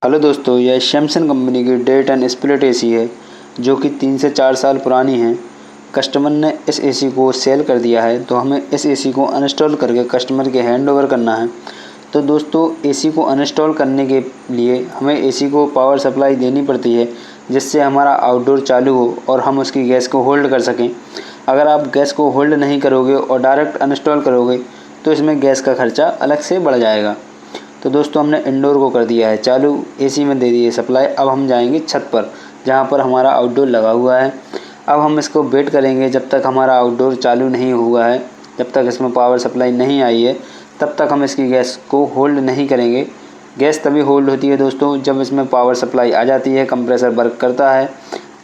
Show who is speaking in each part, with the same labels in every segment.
Speaker 1: Hello दोस्तों, यह Samsung company की डेट एंड स्प्लिट एसी है जो कि 3 से 4 साल पुरानी है। कस्टमर ने इस एसी को सेल कर दिया है, तो हमें इस एसी को अनइंस्टॉल करके कस्टमर के हैंड ओवर करना है। तो दोस्तों, एसी को अनइंस्टॉल करने के लिए हमें एसी को पावर सप्लाई देनी पड़ती है, जिससे हमारा आउटडोर चालू हो और हम उसकी गैस को होल्ड कर सकें। अगर आप गैस को होल्ड नहीं करोगे और डायरेक्ट अनइंस्टॉल करोगे तो इसमें गैस का खर्चा अलग से बढ़ जाएगा। तो दोस्तों, हमने इंडोर को कर दिया है चालू, एसी में दे दी है सप्लाई। अब हम जाएंगे छत पर, जहाँ पर हमारा आउटडोर लगा हुआ है। अब हम इसको वेट करेंगे जब तक हमारा आउटडोर चालू नहीं हुआ है, जब तक इसमें पावर सप्लाई नहीं आई है, तब तक हम इसकी गैस को होल्ड नहीं करेंगे। गैस तभी होल्ड होती है दोस्तों जब इसमें पावर सप्लाई आ जाती है, कंप्रेसर वर्क करता है,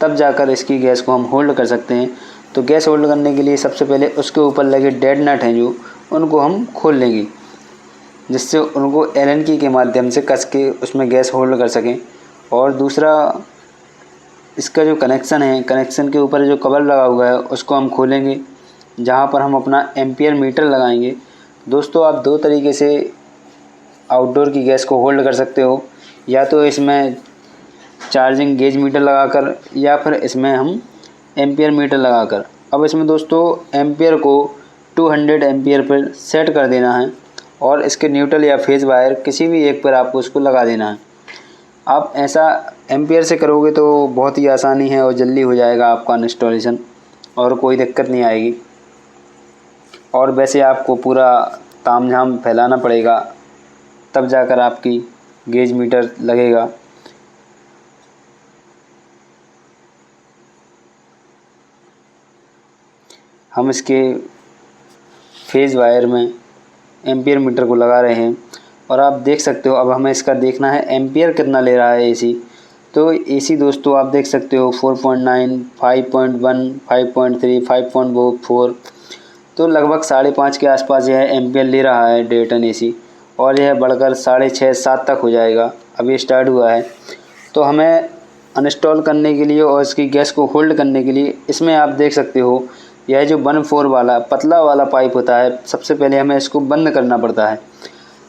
Speaker 1: तब जाकर इसकी गैस को हम होल्ड कर सकते हैं। तो गैस होल्ड करने के लिए सबसे पहले उसके ऊपर लगे डेड नट हैं जो, उनको हम खोल लेंगे, जिससे उनको एलन की के माध्यम से कस के उसमें गैस होल्ड कर सकें। और दूसरा, इसका जो कनेक्शन है, कनेक्शन के ऊपर जो कवर लगा हुआ है उसको हम खोलेंगे, जहाँ पर हम अपना एम्पियर मीटर लगाएंगे। दोस्तों, आप दो तरीके से आउटडोर की गैस को होल्ड कर सकते हो, या तो इसमें चार्जिंग गेज मीटर लगाकर, या फिर इसमें हम एम्पियर मीटर लगाकर। अब इसमें दोस्तों एम्पियर को 200 एम्पियर पर सेट कर देना है और इसके न्यूट्रल या फेज़ वायर किसी भी एक पर आपको उसको लगा देना है। आप ऐसा एम्पियर से करोगे तो बहुत ही आसानी है और जल्दी हो जाएगा आपका इंस्टॉलेशन, और कोई दिक्कत नहीं आएगी। और वैसे आपको पूरा तामझाम फैलाना पड़ेगा, तब जाकर आपकी गेज मीटर लगेगा। हम इसके फेज़ वायर में एम्पियर मीटर को लगा रहे हैं, और आप देख सकते हो। अब हमें इसका देखना है एम्पियर कितना ले रहा है एसी। तो एसी दोस्तों आप देख सकते हो 4.9, 5.1, 5.3, 5.4, तो लगभग 5.5 के आसपास यह एम्पियर ले रहा है डेट एंड एसी, और यह बढ़कर 6.5, 7 तक हो जाएगा। अभी स्टार्ट हुआ है। तो हमें अनइंस्टॉल करने के लिए और इसकी गैस को होल्ड करने के लिए, इसमें आप देख सकते हो यह जो 1/4 वाला पतला वाला पाइप होता है, सबसे पहले हमें इसको बंद करना पड़ता है।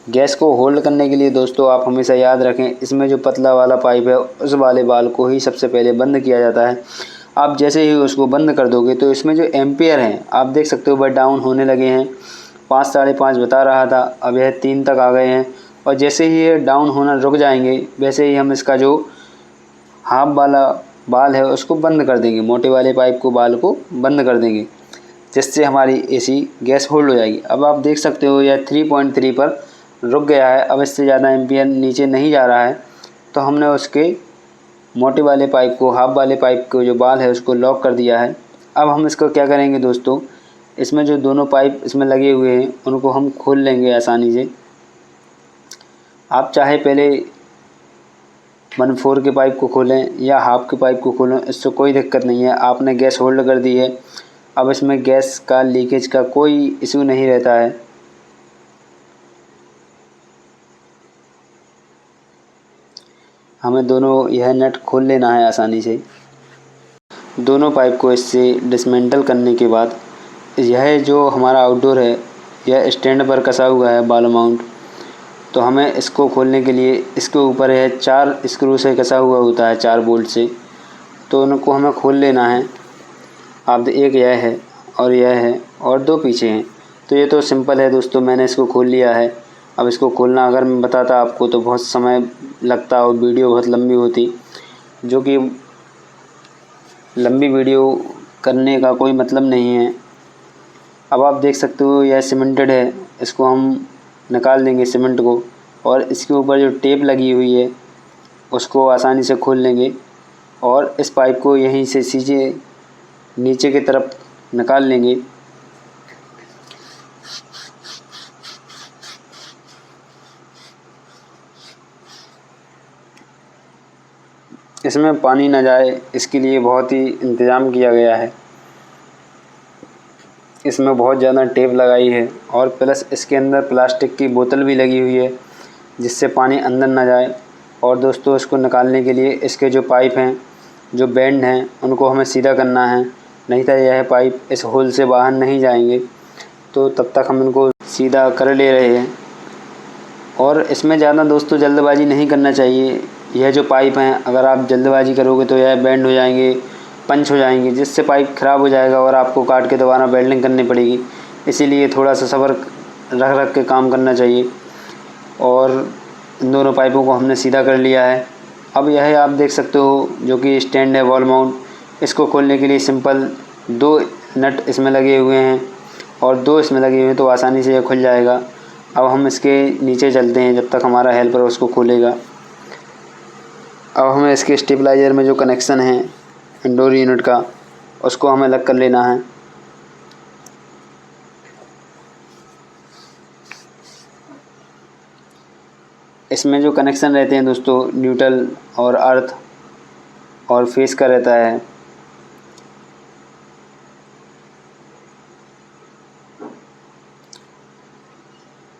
Speaker 1: गैस को होल्ड करने के लिए दोस्तों आप हमेशा याद रखें, इसमें जो पतला वाला पाइप है उस वाले बाल को ही सबसे पहले बंद किया जाता है। आप जैसे ही उसको बंद कर दोगे तो इसमें जो एम्पियर हैं आप देख सकते हो वह डाउन होने लगे हैं। 5, 5.5 बता रहा था, अब यह 3 तक आ गए हैं। और जैसे ही ये डाउन होना रुक जाएंगे, वैसे ही हम इसका जो हाफ वाला बाल है उसको बंद कर देंगे, मोटे वाले पाइप को बाल को बंद कर देंगे, जिससे हमारी एसी गैस होल्ड हो जाएगी। अब आप देख सकते हो यह 3.3 पर रुक गया है। अब इससे ज़्यादा एम्पियर नीचे नहीं जा रहा है, तो हमने उसके मोटे वाले पाइप को, हाफ वाले पाइप को जो बाल है उसको लॉक कर दिया है। अब हम इसको क्या करेंगे दोस्तों, इसमें जो दोनों पाइप इसमें लगे हुए हैं उनको हम खोल लेंगे आसानी से। आप चाहे पहले 1/4 के पाइप को खोलें या हाफ के पाइप को खोलें, इससे कोई दिक्कत नहीं है। आपने गैस होल्ड कर दी है, अब इसमें गैस का लीकेज का कोई इशू नहीं रहता है। हमें दोनों यह नट खोल लेना है आसानी से। दोनों पाइप को इससे डिसमेंटल करने के बाद, यह जो हमारा आउटडोर है यह स्टैंड पर कसा हुआ है बाल माउंट, तो हमें इसको खोलने के लिए इसके ऊपर यह 4 स्क्रू से कसा हुआ होता है, 4 बोल्ट से, तो उनको हमें खोल लेना है। अब एक यह है और यह है और 2 पीछे हैं। तो ये तो सिंपल है दोस्तों, मैंने इसको खोल लिया है। अब इसको खोलना अगर मैं बताता आपको तो बहुत समय लगता और वीडियो बहुत लंबी होती, जो कि लंबी वीडियो करने का कोई मतलब नहीं है। अब आप देख सकते हो यह सीमेंटेड है, इसको हम निकाल देंगे सीमेंट को, और इसके ऊपर जो टेप लगी हुई है उसको आसानी से खोल लेंगे, और इस पाइप को यहीं से सीधे नीचे की तरफ निकाल लेंगे। इसमें पानी ना जाए इसके लिए बहुत ही इंतज़ाम किया गया है। इसमें बहुत ज़्यादा टेप लगाई है, और प्लस इसके अंदर प्लास्टिक की बोतल भी लगी हुई है, जिससे पानी अंदर ना जाए। और दोस्तों, इसको निकालने के लिए इसके जो पाइप हैं, जो बेंड हैं, उनको हमें सीधा करना है, नहीं तो यह पाइप इस होल से बाहर नहीं जाएंगे। तो तब तक हम इनको सीधा कर ले रहे हैं। और इसमें ज़्यादा दोस्तों जल्दबाजी नहीं करना चाहिए, यह जो पाइप हैं अगर आप जल्दबाजी करोगे तो यह बेंड हो जाएंगे, पंच हो जाएंगे, जिससे पाइप ख़राब हो जाएगा और आपको काट के दोबारा वेल्डिंग करनी पड़ेगी। इसीलिए थोड़ा सा सब्र रख रख के काम करना चाहिए। और इन दोनों पाइपों को हमने सीधा कर लिया है। अब यह आप देख सकते हो जो कि स्टैंड है वॉल माउंट, इसको खोलने के लिए सिंपल 2 नट इसमें लगे हुए हैं और 2 इसमें लगे हुए हैं, तो आसानी से यह खुल जाएगा। अब हम इसके नीचे चलते हैं जब तक हमारा हेल्पर उसको खोलेगा। अब हमें इसके स्टेबलाइज़र में जो कनेक्शन है इंडोर यूनिट का, उसको हमें अलग कर लेना है। इसमें जो कनेक्शन रहते हैं दोस्तों, न्यूट्रल और अर्थ और फेस का रहता है।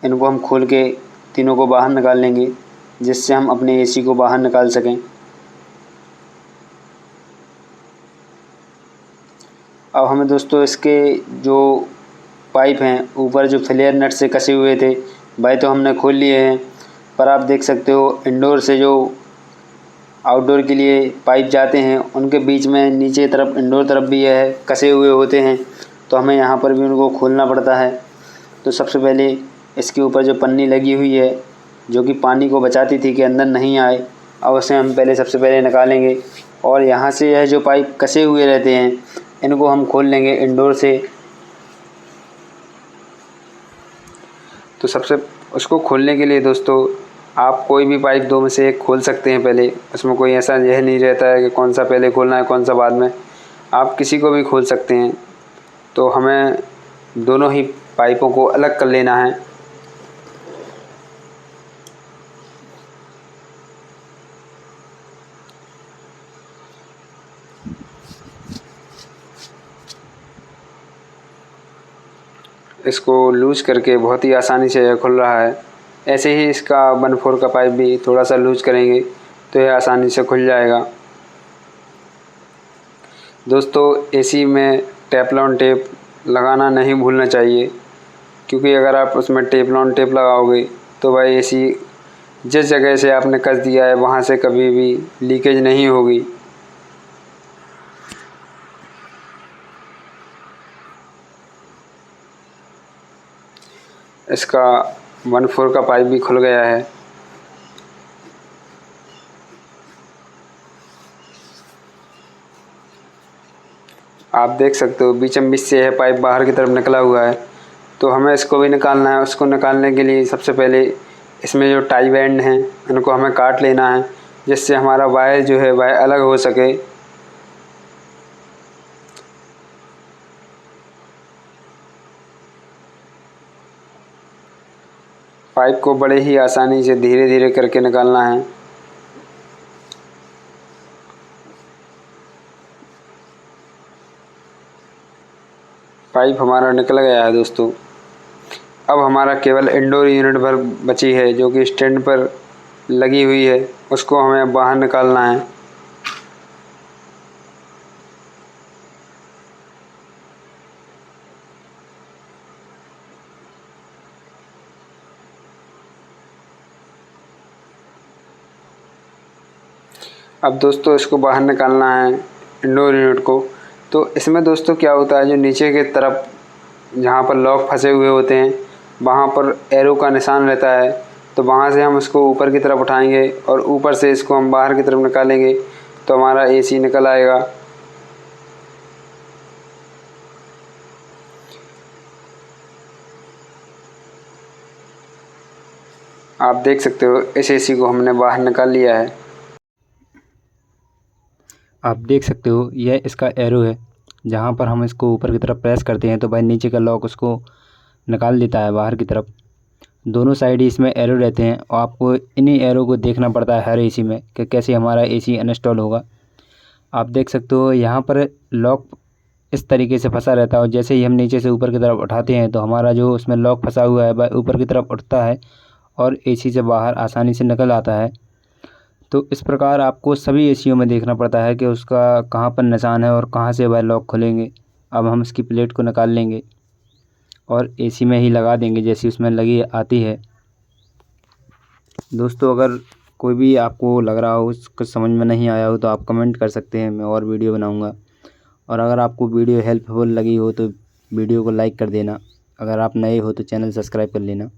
Speaker 1: इनको हम खोल के तीनों को बाहर निकाल लेंगे, जिससे हम अपने एसी को बाहर निकाल सकें। अब हमें दोस्तों इसके जो पाइप हैं ऊपर जो फ्लेयर नट से कसे हुए थे वह तो हमने खोल लिए हैं, पर आप देख सकते हो इंडोर से जो आउटडोर के लिए पाइप जाते हैं उनके बीच में नीचे तरफ इंडोर तरफ भी यह कसे हुए होते हैं, तो हमें यहाँ पर भी उनको खोलना पड़ता है। तो सबसे पहले इसके ऊपर जो पन्नी लगी हुई है जो कि पानी को बचाती थी कि अंदर नहीं आए, अब उसे हम सबसे पहले निकालेंगे। और यहाँ से यह जो पाइप कसे हुए रहते हैं इनको हम खोल लेंगे इंडोर से। तो सबसे उसको खोलने के लिए दोस्तों आप कोई भी पाइप 2 में से एक खोल सकते हैं पहले, उसमें कोई ऐसा यह नहीं रहता है कि कौन सा पहले खोलना है कौन सा बाद में, आप किसी को भी खोल सकते हैं। तो हमें दोनों ही पाइपों को अलग कर लेना है। इसको लूज करके बहुत ही आसानी से यह खुल रहा है। ऐसे ही इसका 1/4 का पाइप भी थोड़ा सा लूज करेंगे तो यह आसानी से खुल जाएगा। दोस्तों एसी में टेफ्लॉन टेप लगाना नहीं भूलना चाहिए, क्योंकि अगर आप उसमें टेफ्लॉन टेप लगाओगे तो वह एसी जिस जगह से आपने कस दिया है वहाँ से कभी भी लीकेज नहीं होगी। इसका 1/4 का पाइप भी खुल गया है। आप देख सकते हो बीचम बीच से यह पाइप बाहर की तरफ निकला हुआ है, तो हमें इसको भी निकालना है। उसको निकालने के लिए सबसे पहले इसमें जो टाई बैंड हैं इनको हमें काट लेना है, जिससे हमारा वायर जो है वह अलग हो सके। पाइप को बड़े ही आसानी से धीरे धीरे करके निकालना है। पाइप हमारा निकल गया है दोस्तों। अब हमारा केवल इंडोर यूनिट भर बची है जो कि स्टैंड पर लगी हुई है, उसको हमें बाहर निकालना है। अब दोस्तों इसको बाहर निकालना है इंडोर यूनिट को। तो इसमें दोस्तों क्या होता है, जो नीचे के तरफ जहाँ पर लॉक फंसे हुए होते हैं वहाँ पर एरो का निशान रहता है, तो वहाँ से हम इसको ऊपर की तरफ उठाएंगे और ऊपर से इसको हम बाहर की तरफ निकालेंगे तो हमारा एसी निकल आएगा। आप देख सकते हो इस एसी को हमने बाहर निकाल लिया है।
Speaker 2: आप देख सकते हो यह इसका एरो है, जहाँ पर हम इसको ऊपर की तरफ प्रेस करते हैं तो भाई नीचे का लॉक उसको निकाल देता है बाहर की तरफ। दोनों साइड ही इसमें एरो रहते हैं और आपको इन्हीं एरो को देखना पड़ता है हर एसी में कि कैसे हमारा एसी इंस्टॉल होगा। आप देख सकते हो यहाँ पर लॉक इस तरीके से फंसा रहता है और जैसे ही हम नीचे से ऊपर की तरफ उठाते हैं तो हमारा जो उसमें लॉक फंसा हुआ है वह ऊपर की तरफ उठता है और एसी से बाहर आसानी से निकल आता है। तो इस प्रकार आपको सभी एसीओं में देखना पड़ता है कि उसका कहाँ पर निशान है और कहाँ से वह लॉक खुलेंगे। अब हम इसकी प्लेट को निकाल लेंगे और एसी में ही लगा देंगे जैसी उसमें लगी आती है। दोस्तों अगर कोई भी आपको लग रहा हो कुछ समझ में नहीं आया हो तो आप कमेंट कर सकते हैं, मैं और वीडियो बनाऊँगा। और अगर आपको वीडियो हेल्पफुल लगी हो तो वीडियो को लाइक कर देना। अगर आप नए हो तो चैनल सब्सक्राइब कर लेना।